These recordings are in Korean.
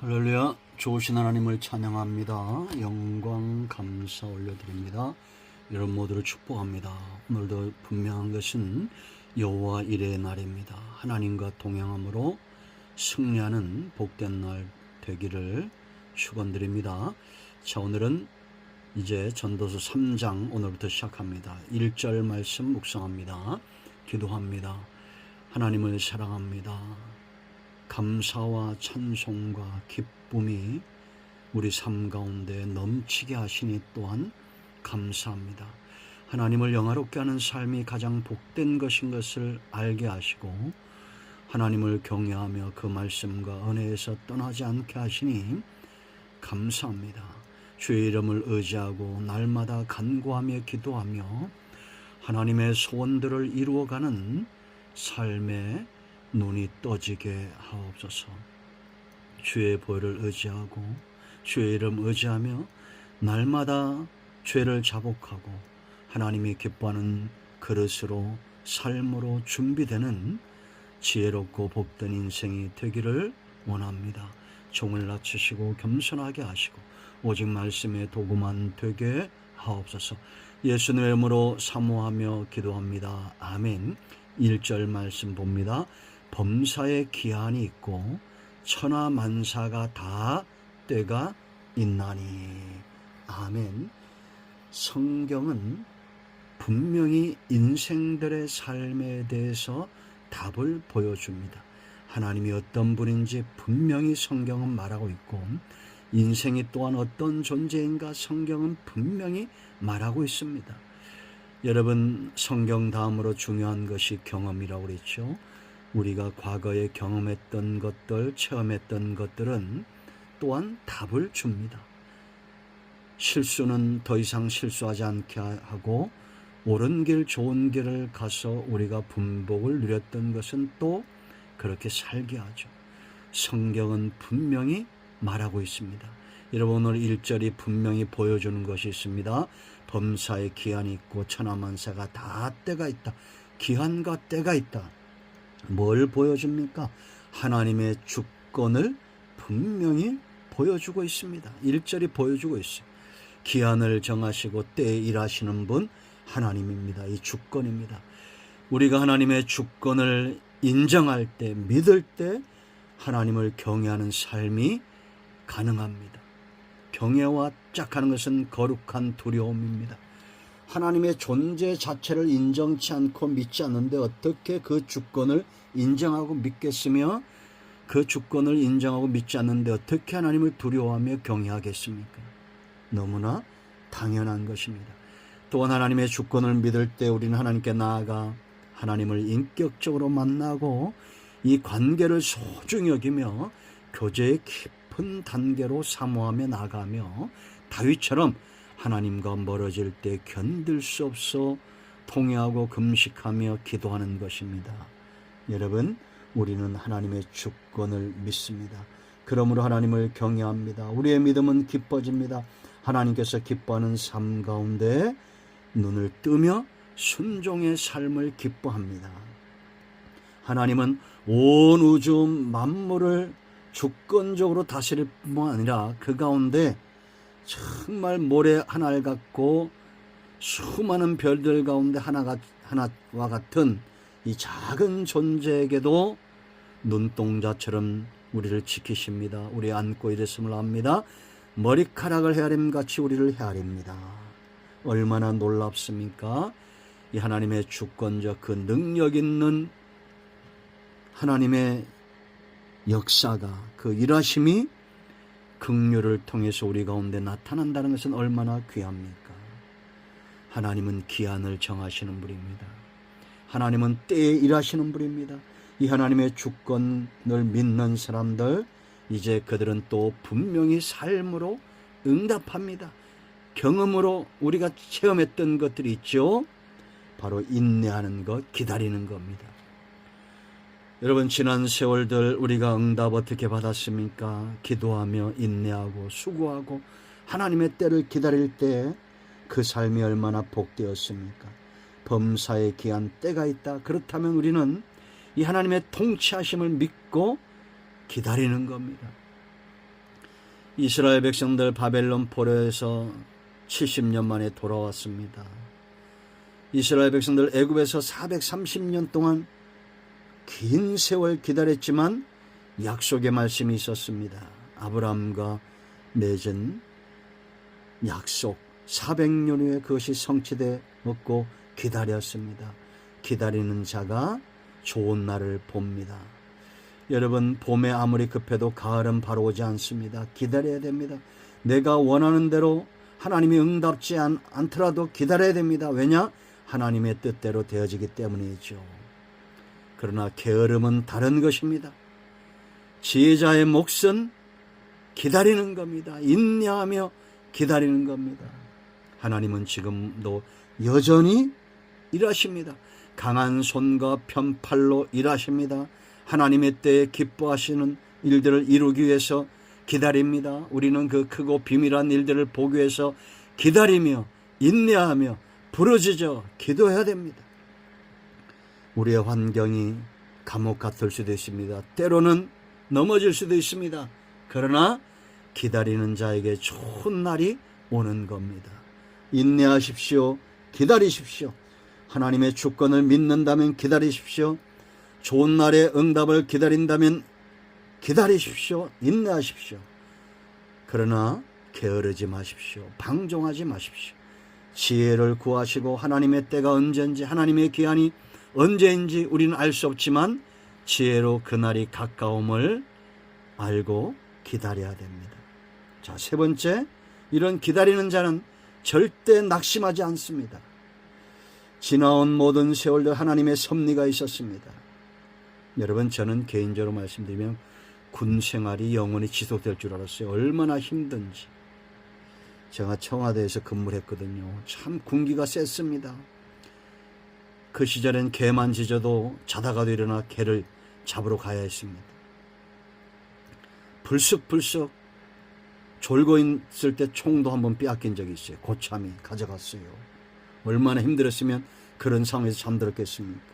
할렐루야. 좋으신 하나님을 찬양합니다. 영광 감사 올려드립니다. 여러분 모두를 축복합니다. 오늘도 분명한 것은 여호와 일의 날입니다. 하나님과 동행함으로 승리하는 복된 날 되기를 축원드립니다. 자, 오늘은 이제 전도서 3장 오늘부터 시작합니다. 1절 말씀 묵상합니다. 기도합니다. 하나님을 사랑합니다. 감사와 찬송과 기쁨이 우리 삶 가운데 넘치게 하시니 또한 감사합니다. 하나님을 영화롭게 하는 삶이 가장 복된 것인 것을 알게 하시고 하나님을 경외하며 그 말씀과 은혜에서 떠나지 않게 하시니 감사합니다. 주의 이름을 의지하고 날마다 간구하며 기도하며 하나님의 소원들을 이루어가는 삶의 눈이 떠지게 하옵소서. 주의 보혈을 의지하고 주의 이름 의지하며 날마다 죄를 자복하고 하나님이 기뻐하는 그릇으로 삶으로 준비되는 지혜롭고 복된 인생이 되기를 원합니다. 종을 낮추시고 겸손하게 하시고 오직 말씀의 도구만 되게 하옵소서. 예수님의 이름으로 사모하며 기도합니다. 아멘. 1절 말씀 봅니다. 범사에 기한이 있고 천하 만사가 다 때가 있나니. 아멘. 성경은 분명히 인생들의 삶에 대해서 답을 보여줍니다. 하나님이 어떤 분인지 분명히 성경은 말하고 있고 인생이 또한 어떤 존재인가 성경은 분명히 말하고 있습니다. 여러분, 성경 다음으로 중요한 것이 경험이라고 그랬죠. 우리가 과거에 경험했던 것들, 체험했던 것들은 또한 답을 줍니다. 실수는 더 이상 실수하지 않게 하고 옳은 길, 좋은 길을 가서 우리가 분복을 누렸던 것은 또 그렇게 살게 하죠. 성경은 분명히 말하고 있습니다. 여러분, 오늘 1절이 분명히 보여주는 것이 있습니다. 범사에 기한이 있고 천하만사가 다 때가 있다. 기한과 때가 있다. 뭘 보여줍니까? 하나님의 주권을 분명히 보여주고 있습니다. 1절이 보여주고 있어요. 기한을 정하시고 때에 일하시는 분 하나님입니다. 이 주권입니다. 우리가 하나님의 주권을 인정할 때, 믿을 때 하나님을 경외하는 삶이 가능합니다. 경외와 짝하는 것은 거룩한 두려움입니다. 하나님의 존재 자체를 인정치 않고 믿지 않는데 어떻게 그 주권을 인정하고 믿겠으며 그 주권을 인정하고 믿지 않는데 어떻게 하나님을 두려워하며 경외하겠습니까? 너무나 당연한 것입니다. 또한 하나님의 주권을 믿을 때 우리는 하나님께 나아가 하나님을 인격적으로 만나고 이 관계를 소중히 여기며 교제의 깊은 단계로 사모하며 나가며 다윗처럼 하나님과 멀어질 때 견딜 수 없어 통회하고 금식하며 기도하는 것입니다. 여러분, 우리는 하나님의 주권을 믿습니다. 그러므로 하나님을 경외합니다. 우리의 믿음은 기뻐집니다. 하나님께서 기뻐하는 삶 가운데 눈을 뜨며 순종의 삶을 기뻐합니다. 하나님은 온 우주 만물을 주권적으로 다스릴 뿐만 아니라 그 가운데 정말 모래 하나를 갖고 수많은 별들 가운데 하나와 같은 이 작은 존재에게도 눈동자처럼 우리를 지키십니다. 우리 안고 일했음을 압니다. 머리카락을 헤아림같이 우리를 헤아립니다. 얼마나 놀랍습니까? 이 하나님의 주권적 그 능력 있는 하나님의 역사가, 그 일하심이 긍휼을 통해서 우리 가운데 나타난다는 것은 얼마나 귀합니까? 하나님은 기한을 정하시는 분입니다. 하나님은 때에 일하시는 분입니다. 이 하나님의 주권을 믿는 사람들, 이제 그들은 또 분명히 삶으로 응답합니다. 경험으로 우리가 체험했던 것들이 있죠. 바로 인내하는 것, 기다리는 겁니다. 여러분, 지난 세월들 우리가 응답 어떻게 받았습니까? 기도하며 인내하고 수고하고 하나님의 때를 기다릴 때 그 삶이 얼마나 복되었습니까? 범사에 기한 때가 있다. 그렇다면 우리는 이 하나님의 통치하심을 믿고 기다리는 겁니다. 이스라엘 백성들 바벨론 포로에서 70년 만에 돌아왔습니다. 이스라엘 백성들 애굽에서 430년 동안 긴 세월 기다렸지만 약속의 말씀이 있었습니다. 아브라함과 맺은 약속 400년 후에 그것이 성취되었고 기다렸습니다. 기다리는 자가 좋은 날을 봅니다. 여러분, 봄에 아무리 급해도 가을은 바로 오지 않습니다. 기다려야 됩니다. 내가 원하는 대로 하나님이 응답지 않더라도 기다려야 됩니다. 왜냐? 하나님의 뜻대로 되어지기 때문이죠. 그러나 게으름은 다른 것입니다. 지혜자의 몫은 기다리는 겁니다. 인내하며 기다리는 겁니다. 하나님은 지금도 여전히 일하십니다. 강한 손과 편팔로 일하십니다. 하나님의 때에 기뻐하시는 일들을 이루기 위해서 기다립니다. 우리는 그 크고 비밀한 일들을 보기 위해서 기다리며 인내하며 부르짖어 기도해야 됩니다. 우리의 환경이 감옥 같을 수도 있습니다. 때로는 넘어질 수도 있습니다. 그러나 기다리는 자에게 좋은 날이 오는 겁니다. 인내하십시오. 기다리십시오. 하나님의 주권을 믿는다면 기다리십시오. 좋은 날의 응답을 기다린다면 기다리십시오. 인내하십시오. 그러나 게으르지 마십시오. 방종하지 마십시오. 지혜를 구하시고 하나님의 때가 언제인지, 하나님의 기한이 언제인지 우리는 알 수 없지만 지혜로 그날이 가까움을 알고 기다려야 됩니다. 자, 세 번째, 이런 기다리는 자는 절대 낙심하지 않습니다. 지나온 모든 세월들 하나님의 섭리가 있었습니다. 여러분, 저는 개인적으로 말씀드리면 군 생활이 영원히 지속될 줄 알았어요. 얼마나 힘든지. 제가 청와대에서 근무를 했거든요. 참 군기가 셌습니다. 그 시절엔 개만 짖어도 자다가도 일어나 개를 잡으러 가야 했습니다. 불쑥불쑥 졸고 있을 때 총도 한번 빼앗긴 적이 있어요. 고참이 가져갔어요. 얼마나 힘들었으면 그런 상황에서 잠들었겠습니까?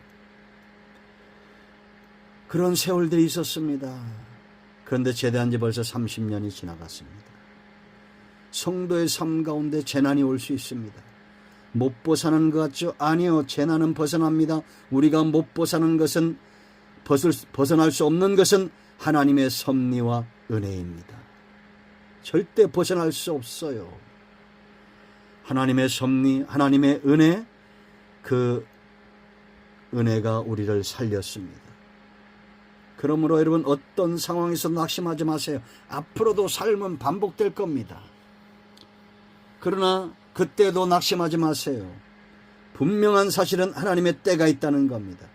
그런 세월들이 있었습니다. 그런데 제대한 지 벌써 30년이 지나갔습니다. 성도의 삶 가운데 재난이 올 수 있습니다. 못 벗어나는 것 같죠? 아니요. 재난은 벗어납니다. 우리가 못 벗어나는 것은, 벗어날 수 없는 것은 하나님의 섭리와 은혜입니다. 절대 벗어날 수 없어요. 하나님의 섭리, 하나님의 은혜, 그 은혜가 우리를 살렸습니다. 그러므로 여러분, 어떤 상황에서 낙심하지 마세요. 앞으로도 삶은 반복될 겁니다. 그러나 그때도 낙심하지 마세요. 분명한 사실은 하나님의 때가 있다는 겁니다.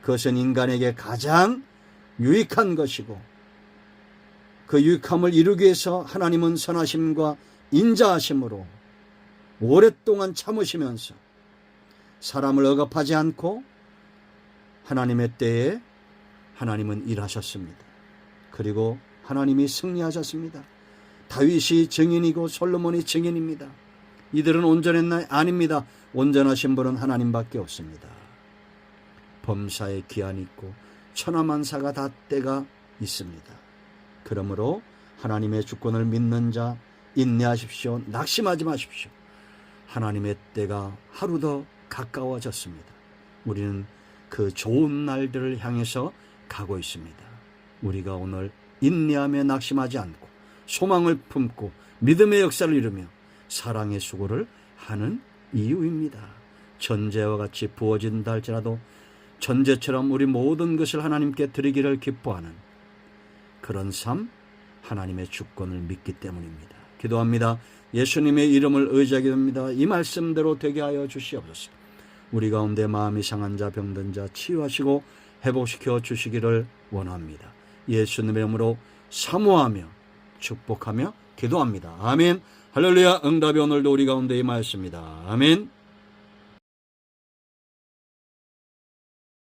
그것은 인간에게 가장 유익한 것이고, 그 유익함을 이루기 위해서 하나님은 선하심과 인자하심으로 오랫동안 참으시면서 사람을 억압하지 않고 하나님의 때에 하나님은 일하셨습니다. 그리고 하나님이 승리하셨습니다. 다윗이 증인이고 솔로몬이 증인입니다. 이들은 온전했나요? 아닙니다. 온전하신 분은 하나님밖에 없습니다. 범사에 기한이 있고 천하만사가 다 때가 있습니다. 그러므로 하나님의 주권을 믿는 자 인내하십시오. 낙심하지 마십시오. 하나님의 때가 하루 더 가까워졌습니다. 우리는 그 좋은 날들을 향해서 가고 있습니다. 우리가 오늘 인내하며 낙심하지 않고 소망을 품고 믿음의 역사를 이루며 사랑의 수고를 하는 이유입니다. 전제와 같이 부어진다 할지라도 전제처럼 우리 모든 것을 하나님께 드리기를 기뻐하는 그런 삶, 하나님의 주권을 믿기 때문입니다. 기도합니다. 예수님의 이름을 의지하게 됩니다. 이 말씀대로 되게 하여 주시옵소서. 우리 가운데 마음이 상한 자, 병든 자 치유하시고 회복시켜 주시기를 원합니다. 예수님의 이름으로 사모하며 축복하며 기도합니다. 아멘. 할렐루야. 응답이 오늘도 우리 가운데 임하였습니다. 아멘.